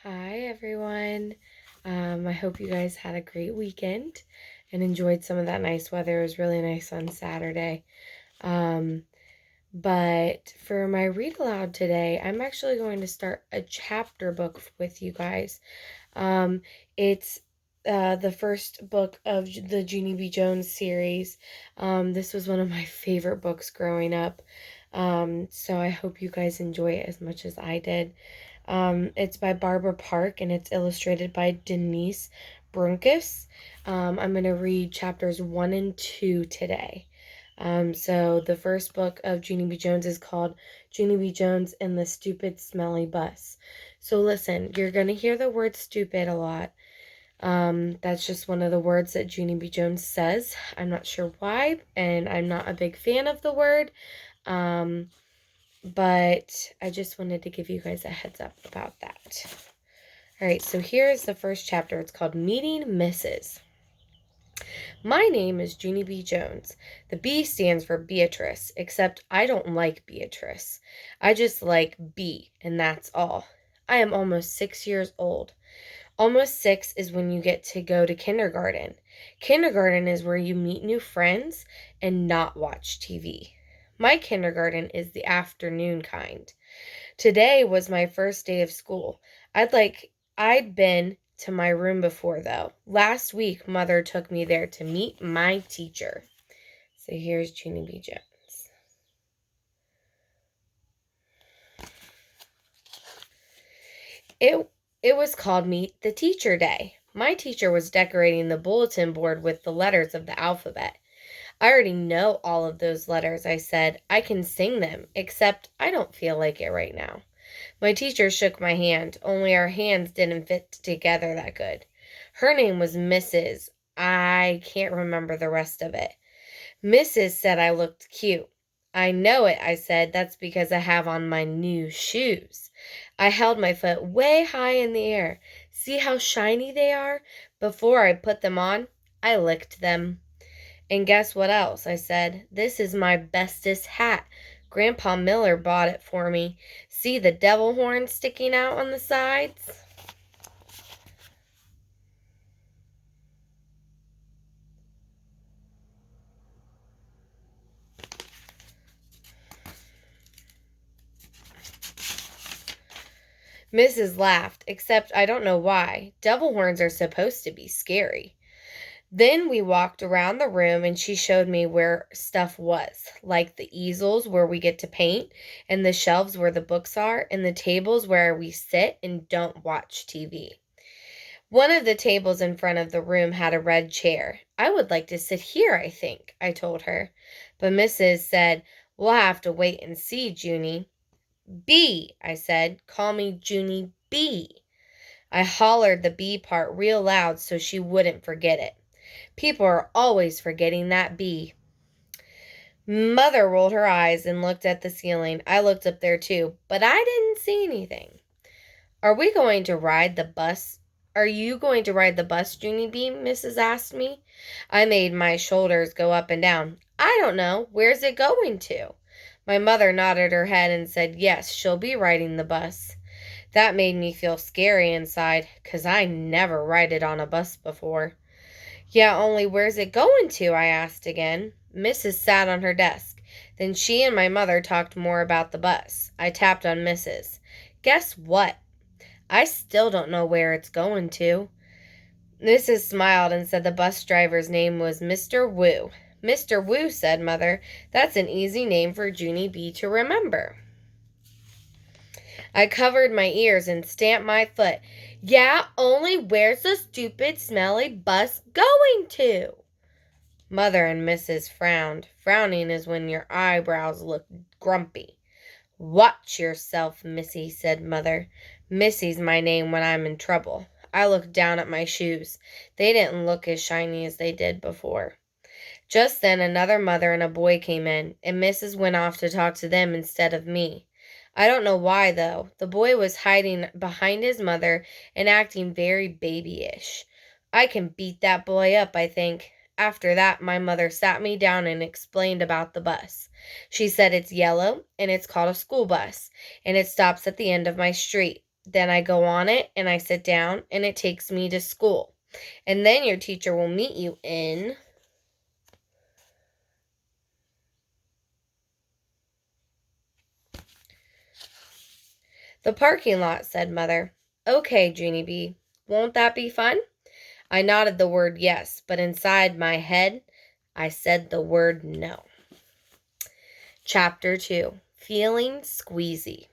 Hi, everyone. I hope you guys had a great weekend and enjoyed some of that nice weather. It was really nice on Saturday. Um, but for my read aloud today, I'm actually going to start a chapter book with you guys. It's the first book of the Junie B. Jones series. This was one of my favorite books growing up. So I hope you guys enjoy it as much as I did. It's by Barbara Park and it's illustrated by Denise Brunkus. I'm going to read chapters 1 and 2 today. So the first book of Junie B. Jones is called Junie B. Jones and the Stupid Smelly Bus. So listen, you're going to hear the word stupid a lot. That's just one of the words that Junie B. Jones says. I'm not sure why, and I'm not a big fan of the word. But I just wanted to give you guys a heads up about that. All right, so here's the first chapter. It's called Meeting Mrs. My name is Junie B. Jones. The B stands for Beatrice, except I don't like Beatrice. I just like B, and that's all. I am almost 6 years old. Almost 6 is when you get to go to kindergarten. Kindergarten is where you meet new friends and not watch TV. My kindergarten is the afternoon kind. Today was my first day of school. I'd been to my room before, though. Last week, Mother took me there to meet my teacher. So here's Junie B. Jones. It was called Meet the Teacher Day. My teacher was decorating the bulletin board with the letters of the alphabet. I already know all of those letters, I said. I can sing them, except I don't feel like it right now. My teacher shook my hand, only our hands didn't fit together that good. Her name was Mrs. I can't remember the rest of it. Mrs. said I looked cute. I know it, I said. That's because I have on my new shoes. I held my foot way high in the air. See how shiny they are? Before I put them on, I licked them. And guess what else? I said. This is my bestest hat. Grandpa Miller bought it for me. See the devil horns sticking out on the sides? Mrs. laughed, except I don't know why. Devil horns are supposed to be scary. Then we walked around the room and she showed me where stuff was, like the easels where we get to paint, and the shelves where the books are, and the tables where we sit and don't watch TV. One of the tables in front of the room had a red chair. I would like to sit here, I think, I told her. But Mrs. said, We'll have to wait and see, Junie. B, I said. Call me Junie B. I hollered the B part real loud so she wouldn't forget it. People are always forgetting that B. Mother rolled her eyes and looked at the ceiling. I looked up there too, but I didn't see anything. Are we going to ride the bus? Are you going to ride the bus, Junie B? Mrs. asked me. I made my shoulders go up and down. I don't know. Where's it going to? My mother nodded her head and said, Yes, she'll be riding the bus. That made me feel scary inside, 'cause I never rided on a bus before. Yeah, only where's it going to? I asked again. Mrs. sat on her desk. Then she and my mother talked more about the bus. I tapped on Mrs. Guess what? I still don't know where it's going to. Mrs. smiled and said the bus driver's name was Mr. Wu. Mr. Wu, said Mother. That's an easy name for Junie B to remember. I covered my ears and stamped my foot. Yeah, only where's the stupid, smelly bus going to? Mother and Mrs. frowned. Frowning is when your eyebrows look grumpy. Watch yourself, Missy, said Mother. Missy's my name when I'm in trouble. I looked down at my shoes. They didn't look as shiny as they did before. Just then another mother and a boy came in, and Mrs. went off to talk to them instead of me. I don't know why, though. The boy was hiding behind his mother and acting very babyish. I can beat that boy up, I think. After that, my mother sat me down and explained about the bus. She said it's yellow, and it's called a school bus, and it stops at the end of my street. Then I go on it and I sit down and it takes me to school. And then your teacher will meet you in the parking lot, said Mother. Okay, Junie B. Won't that be fun? I nodded the word yes, but inside my head, I said the word no. Chapter 2. Feeling Squeezy.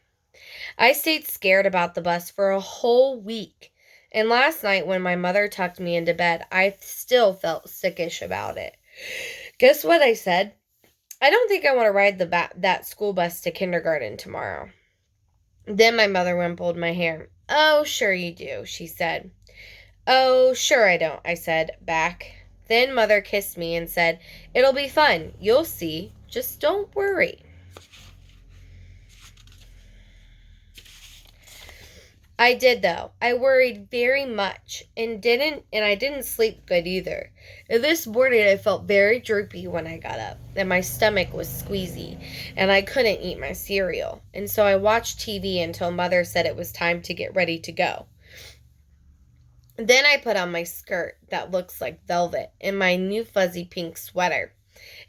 I stayed scared about the bus for a whole week. And last night when my mother tucked me into bed, I still felt sickish about it. Guess what I said? I don't think I want to ride that school bus to kindergarten tomorrow. Then my mother wimpled my hair. Oh, sure you do, she said. Oh, sure I don't, I said back. Then Mother kissed me and said, It'll be fun. You'll see. Just don't worry. I did though. I worried very much and I didn't sleep good either. And this morning I felt very droopy when I got up, and my stomach was squeezy, and I couldn't eat my cereal. And so I watched TV until Mother said it was time to get ready to go. Then I put on my skirt that looks like velvet and my new fuzzy pink sweater,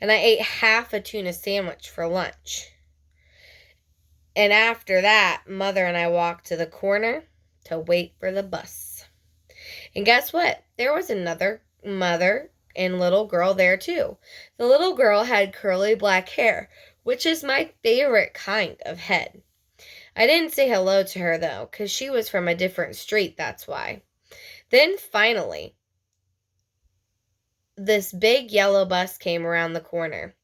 and I ate half a tuna sandwich for lunch. And after that, Mother and I walked to the corner to wait for the bus. And guess what? There was another mother and little girl there too. The little girl had curly black hair, which is my favorite kind of head. I didn't say hello to her though, because she was from a different street, that's why. Then finally, this big yellow bus came around the corner,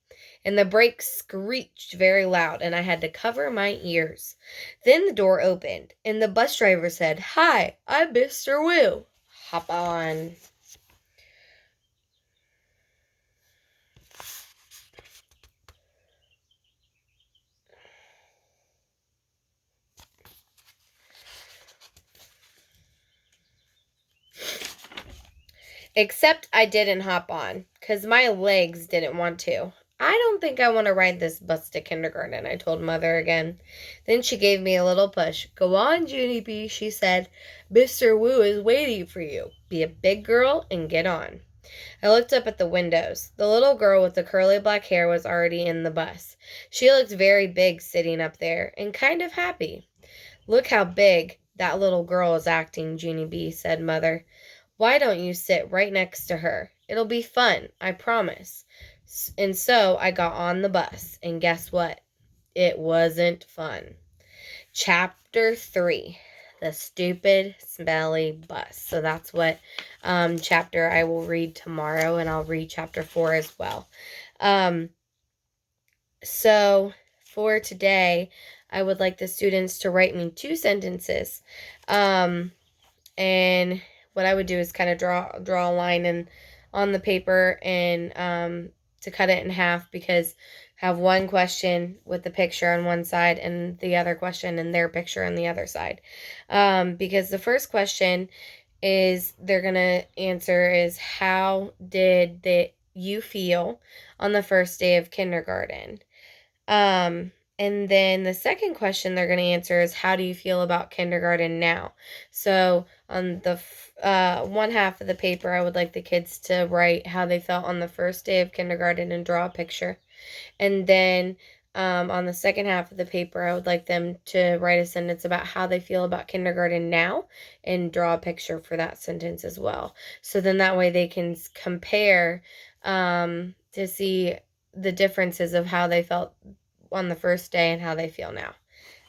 and the brakes screeched very loud, and I had to cover my ears. Then the door opened, and the bus driver said, Hi, I'm Mr. Wu. Hop on. Except I didn't hop on, 'cause my legs didn't want to. I don't think I want to ride this bus to kindergarten, I told Mother again. Then she gave me a little push. Go on, Junie B, she said. Mr. Wu is waiting for you. Be a big girl and get on. I looked up at the windows. The little girl with the curly black hair was already in the bus. She looked very big sitting up there and kind of happy. Look how big that little girl is acting, Junie B, said Mother. Why don't you sit right next to her? It'll be fun, I promise. And so I got on the bus, and guess what? It wasn't fun. Chapter 3, The Stupid Smelly Bus. So that's what chapter I will read tomorrow, and I'll read chapter 4 as well. So for today, I would like the students to write me 2 sentences. And what I would do is kind of draw a line on the paper and to cut it in half, because have one question with the picture on one side and the other question and their picture on the other side. Because the first question is they're going to answer is, how did you feel on the first day of kindergarten? And then the second question they're going to answer is, how do you feel about kindergarten now? So on the one half of the paper, I would like the kids to write how they felt on the first day of kindergarten and draw a picture. And then on the second half of the paper, I would like them to write a sentence about how they feel about kindergarten now and draw a picture for that sentence as well. So then that way they can compare to see the differences of how they felt on the first day and how they feel now.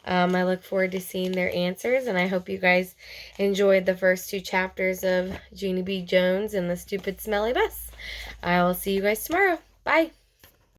I look forward to seeing their answers, and I hope you guys enjoyed the first 2 chapters of Junie B. Jones and the Stupid Smelly Bus. I will see you guys tomorrow. Bye.